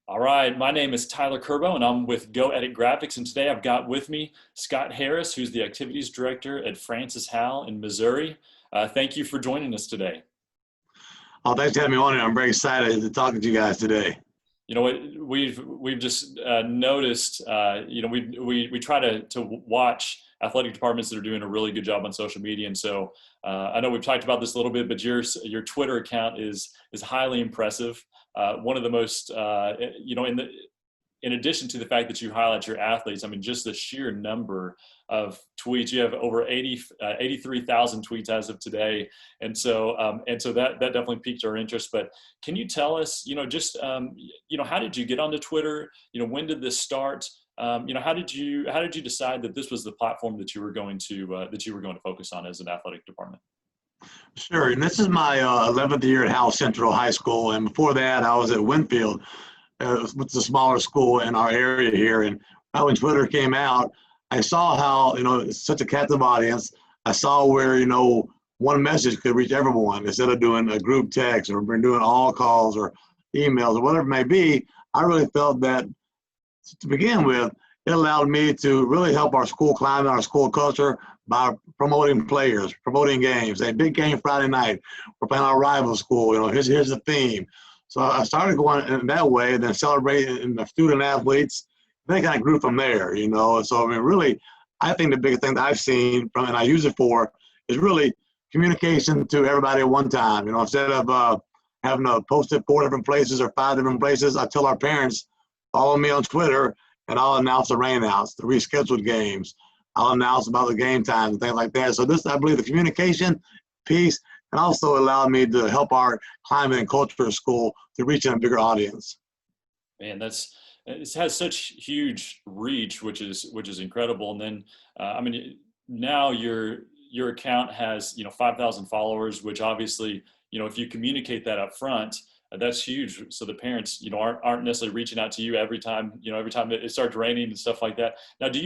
All right, my name is Tyler Kerbo and I'm with Go Edit Graphics, and today I've got with me Scott Harris, who's the Activities Director at Francis Howell in Missouri. Thank you for joining us today. Oh, thanks for having me on here. I'm very excited to talk to you guys today. You know what, we've just noticed, we try to watch athletic departments that are doing a really good job on social media, and so I know we've talked about this a little bit, but your Twitter account is highly impressive. One of the most, in addition to the fact that you highlight your athletes, I mean, just the sheer number of tweets. You have over 83,000 tweets as of today. And so that definitely piqued our interest. But can you tell us, how did you get onto Twitter? When did this start? How did you decide that this was the platform that you were going to focus on as an athletic department? Sure. And this is my 11th year at Howell Central High School. And before that, I was at Winfield, which is a smaller school in our area here. And when Twitter came out, I saw how, it's such a captive audience. I saw where, one message could reach everyone instead of doing a group text or doing all calls or emails or whatever it may be. I really felt that to begin with, it allowed me to really help our school climate, our school culture by promoting players, promoting games. A big game Friday night, we're playing our rival school. Here's the theme. So I started going in that way, and then celebrating the student athletes. Then it kind of grew from there. So I mean, really, I think the biggest thing that I've seen from, and I use it for, is really communication to everybody at one time. Instead of having to post it 4 different places or 5 different places, I tell our parents, follow me on Twitter, and I'll announce the rainouts, the rescheduled games. I'll announce about the game times and things like that. So this, I believe, the communication piece, and also allowed me to help our climate and culture school to reach a bigger audience. Man, it has such huge reach, which is incredible. And then, now your account has 5,000 followers, which obviously, if you communicate that up front, that's huge. So the parents, aren't necessarily reaching out to you every time it starts raining and stuff like that. Now, do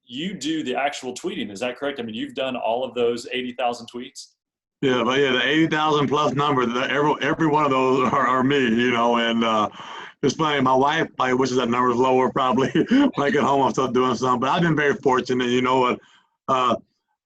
you do the actual tweeting? Is that correct? I mean, you've done all of those 80,000 tweets? Yeah, but yeah, the 80,000 plus number, every one of those are me, and it's funny. My wife probably wishes that number was lower, probably. When I get home, I'm still doing something. But I've been very fortunate, a lot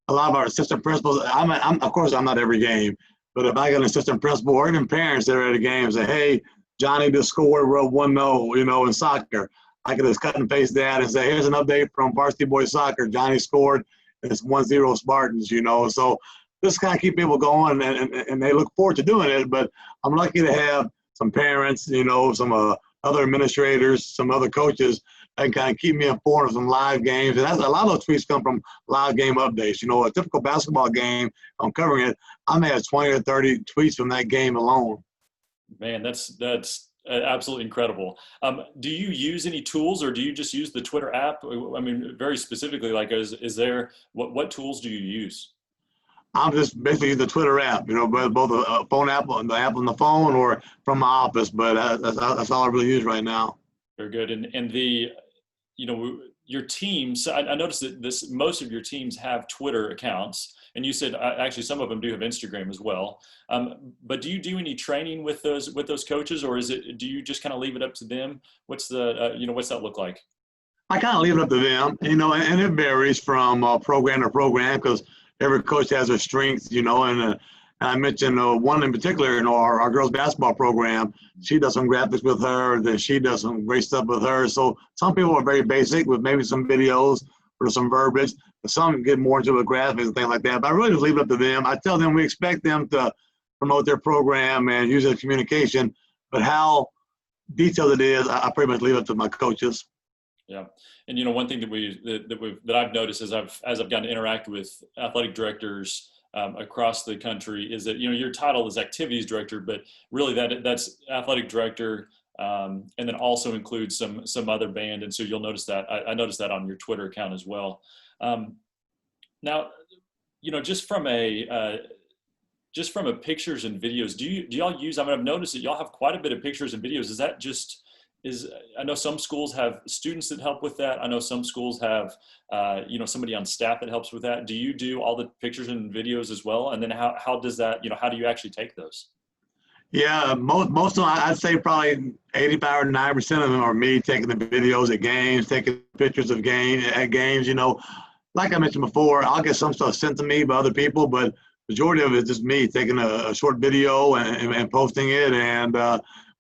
of our assistant principals, of course, I'm not every game, but if I get an assistant principal or even parents that are at a game say, hey, Johnny just scored, we're up 1-0, in soccer, I can just cut and paste that and say, here's an update from varsity boys soccer. Johnny scored, and it's 1-0 Spartans, So this kind of keep people going, and they look forward to doing it. But I'm lucky to have some parents, some other administrators, some other coaches that can kind of keep me informed of some live games. And that's, a lot of those tweets come from live game updates. A typical basketball game, I'm covering it, I may have 20 or 30 tweets from that game alone. Man, that's absolutely incredible. Do you use any tools, or do you just use the Twitter app? I mean, very specifically, like, is there, what tools do you use? I'm just basically the Twitter app, both a phone app, the app on the phone, or from my office. But that's all I really use right now. Very good. And your teams, I noticed that most of your teams have Twitter accounts, and you said actually some of them do have Instagram as well. But do you do any training with those coaches, or do you just kind of leave it up to them? What's that look like? I kind of leave it up to them, and it varies from program to program because every coach has their strengths, and I mentioned one in particular, our girls basketball program. She does some graphics with her, then she does some great stuff with her. So some people are very basic with maybe some videos or some verbiage, but some get more into the graphics and things like that. But I really just leave it up to them. I tell them we expect them to promote their program and use their communication, but how detailed it is, I pretty much leave it to my coaches. Yeah, and one thing that I've noticed as I've gotten to interact with athletic directors across the country is that your title is activities director, but really that's athletic director, and then also includes some other band, and so you'll notice that I noticed that on your Twitter account as well. Now, just from a pictures and videos, do y'all use? I mean, I've noticed that y'all have quite a bit of pictures and videos. Is that just I know some schools have students that help with that. I know some schools have, somebody on staff that helps with that. Do you do all the pictures and videos as well? And then how does that, how do you actually take those? Yeah, most of them, I'd say probably 85 or 90% of them are me taking the videos at games, taking pictures of games. Like I mentioned before, I'll get some stuff sent to me by other people, but majority of it is just me taking a short video and posting it. And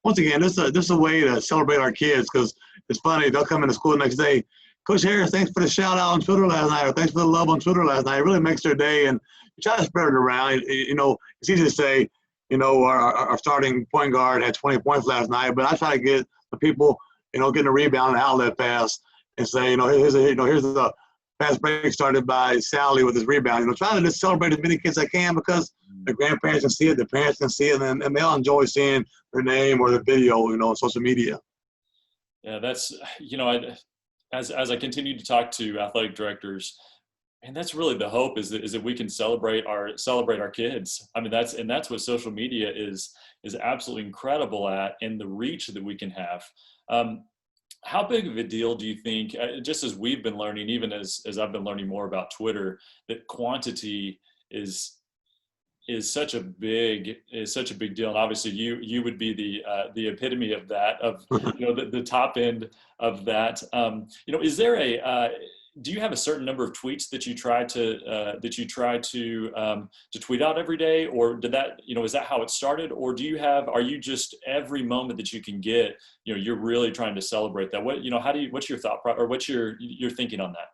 once again, this is a way to celebrate our kids because it's funny. They'll come into school the next day. Coach Harris, thanks for the shout out on Twitter last night, or thanks for the love on Twitter last night. It really makes their day, and you try to spread it around. It's easy to say, our starting point guard had 20 points last night, but I try to get the people, getting a rebound and outlet pass and say, here's the fast break started by Sally with his rebound. Try to just celebrate as many kids as I can because the grandparents can see it, the parents can see it, and they'll enjoy seeing their name or the video, on social media. Yeah, that's, as I continue to talk to athletic directors, and that's really the hope is that we can celebrate our kids. I mean, that's what social media is absolutely incredible at, and the reach that we can have. How big of a deal do you think, just as we've been learning, even as I've been learning more about Twitter, that quantity is such a big deal? And obviously you would be the epitome of that, of the top end of that. Is there do you have a certain number of tweets that you try to tweet out every day, or did that, is that how it started, or are you just every moment that you can get, you're really trying to celebrate that? What's your thought or what's your thinking on that?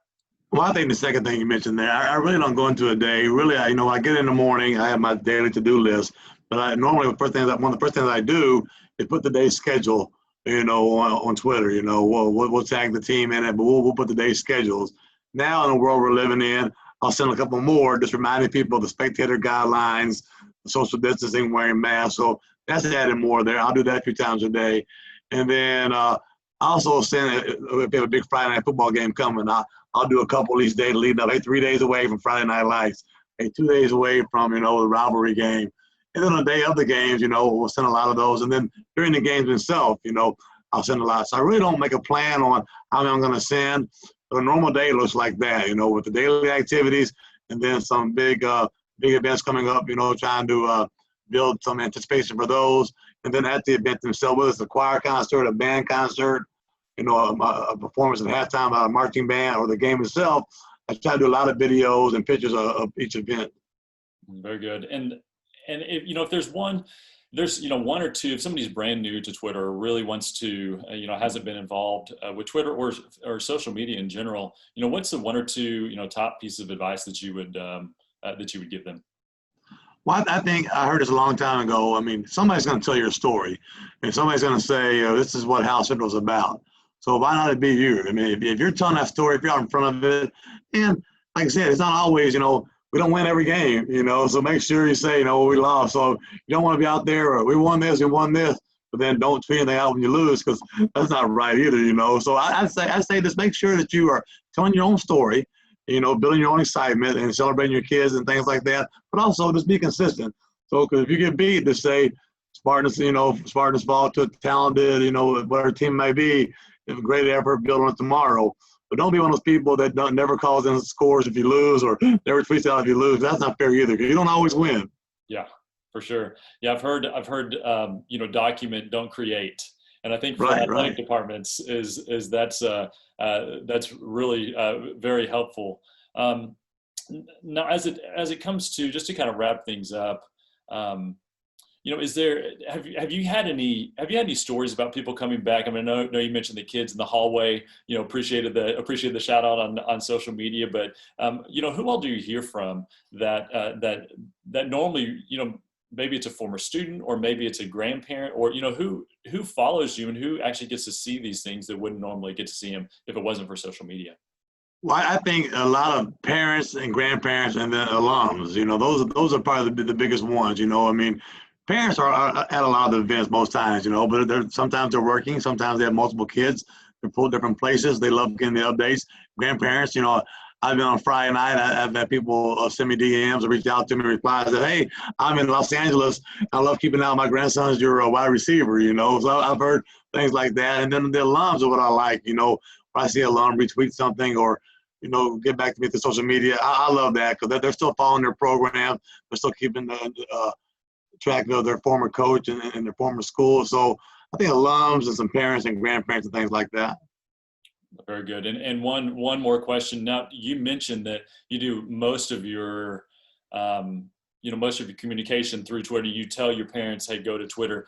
Well, I think the second thing you mentioned there, I really don't go into a day. Really, I get in the morning, I have my daily to-do list, but normally one of the first things I do is put the day's schedule, on Twitter. We'll tag the team in it, but we'll put the day's schedules. Now in the world we're living in, I'll send a couple more, just reminding people of the spectator guidelines, the social distancing, wearing masks. So that's added more there. I'll do that a few times a day. And then I also send, if we have a big Friday night football game coming, I'll do a couple of these days leading up. Hey, 3 days away from Friday Night Lights. Hey, 2 days away from, the rivalry game. And then on the day of the games, we'll send a lot of those. And then during the games themselves, I'll send a lot. So I really don't make a plan on how many I'm going to send. But a normal day looks like that, with the daily activities and then some big events coming up, trying to build some anticipation for those. And then at the event themselves, whether it's a choir concert, a band concert, a performance at halftime by a marching band, or the game itself, I try to do a lot of videos and pictures of each event. Very good. And if there's one or two, if somebody's brand new to Twitter or really wants to, hasn't been involved with Twitter or social media in general, what's the one or two, top piece of advice that you would give them? Well, I think I heard this a long time ago. I mean, somebody's going to tell your story, and somebody's going to say, this is what Howell Central is about. So why not it be you? I mean, if you're telling that story, if you're out in front of it, and like I said, it's not always, we don't win every game, so make sure you say, we lost. So you don't want to be out there, or we won this, but then don't tweet anything out when you lose, because that's not right either, So I say just make sure that you are telling your own story, building your own excitement and celebrating your kids and things like that, but also just be consistent. So, because if you get beat, just say Spartans fall to a talented, whatever team may be, have a great effort, build on it tomorrow. But don't be one of those people that never calls in scores if you lose, or never tweets out if you lose. That's not fair either, because you don't always win. Yeah, for sure. Yeah, I've heard document, don't create. And I think for athletic departments is that's really very helpful. Now, as it comes to, just to kind of wrap things up, have you had any stories about people coming back? I mean, I know you mentioned the kids in the hallway, appreciated the shout out on social media, but who all do you hear from that normally, maybe it's a former student, or maybe it's a grandparent, or who follows you and who actually gets to see these things that wouldn't normally get to see them if it wasn't for social media? Well, I think a lot of parents and grandparents and then alums, those are probably the biggest ones. I mean, parents are at a lot of the events most times, but sometimes they're working, sometimes they have multiple kids. They're pulled different places. They love getting the updates. Grandparents, I've been on Friday night. I've had people send me DMs or reach out to me, reply, say, hey, I'm in Los Angeles. I love keeping out my grandson's your wide receiver, So I've heard things like that. And then the alums are what I like, When I see an alum retweet something or, get back to me through social media. I love that, because they're still following their program. They're still keeping track of their former coach and their former school. So I think alums and some parents and grandparents and things like that. Very good. And one more question. Now, you mentioned that you do most of your most of your communication through Twitter. You tell your parents, "Hey, go to Twitter."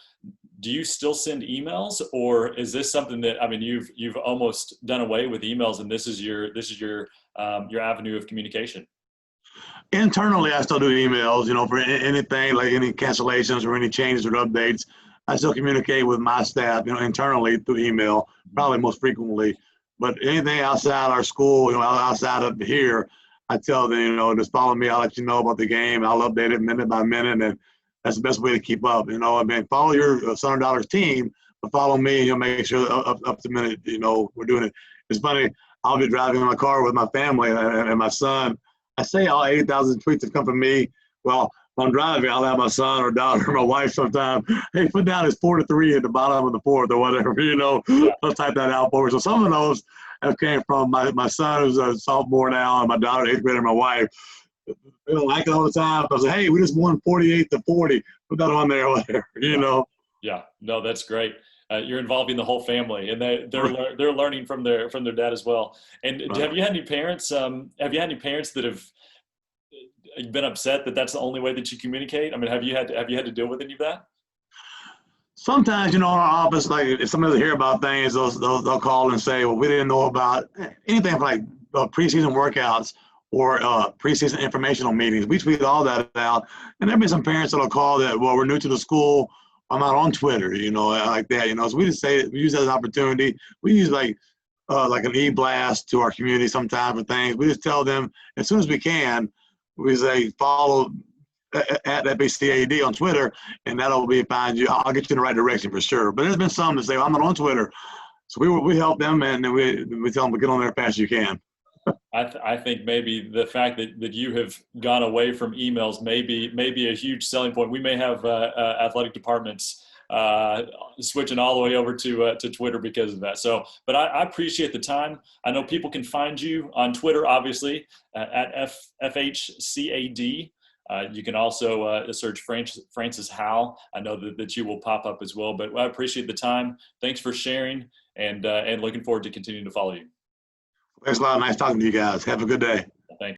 Do you still send emails, or is this something that, I mean, you've almost done away with emails, and this is your avenue of communication? Internally, I still do emails, for anything like any cancellations or any changes or updates. I still communicate with my staff, internally through email, probably most frequently. But anything outside our school, outside of here, I tell them, just follow me. I'll let you know about the game. I'll update it minute by minute, and that's the best way to keep up. I mean, follow your Sun Dollars team, but follow me, and you'll make sure up to minute, we're doing it. It's funny. I'll be driving in my car with my family and my son. I say all 80,000 tweets have come from me. Well, if I'm driving, I'll have my son or daughter or my wife sometime. Hey, put down his 4-3 at the bottom of the fourth or whatever, Yeah. I'll type that out for me. So some of those have came from my son, who's a sophomore now, and my daughter, 8th grader, and my wife. They don't like it all the time. I was like, hey, we just won 48-40. Put that on there, whatever, Yeah, no, that's great. You're involving the whole family, and they're learning from their dad as well. And Right. have you had any parents? Have you had any parents that have been upset that that's the only way that you communicate? I mean, have you had to deal with any of that? Sometimes, in our office, like if somebody hear about things, they'll call and say, well, we didn't know about anything like preseason workouts or preseason informational meetings. We tweet all that out. And there'll be some parents that'll call that, well, we're new to the school. I'm not on Twitter, like that, So we just say, we use that as an opportunity. We use like an e-blast to our community sometimes for things. We just tell them as soon as we can, we say follow at FACAD on Twitter, and that'll be find you. I'll get you in the right direction for sure. But there's been some that say, well, I'm not on Twitter. So we help them, and then we tell them to get on there as fast as you can. I think maybe the fact that you have gone away from emails may be a huge selling point. We may have athletic departments switching all the way over to Twitter because of that. So, but I appreciate the time. I know people can find you on Twitter, obviously, at FHCAD. You can also search Francis Howell. I know that you will pop up as well. But I appreciate the time. Thanks for sharing, and looking forward to continuing to follow you. Thanks a lot. Nice talking to you guys. Have a good day. Thanks.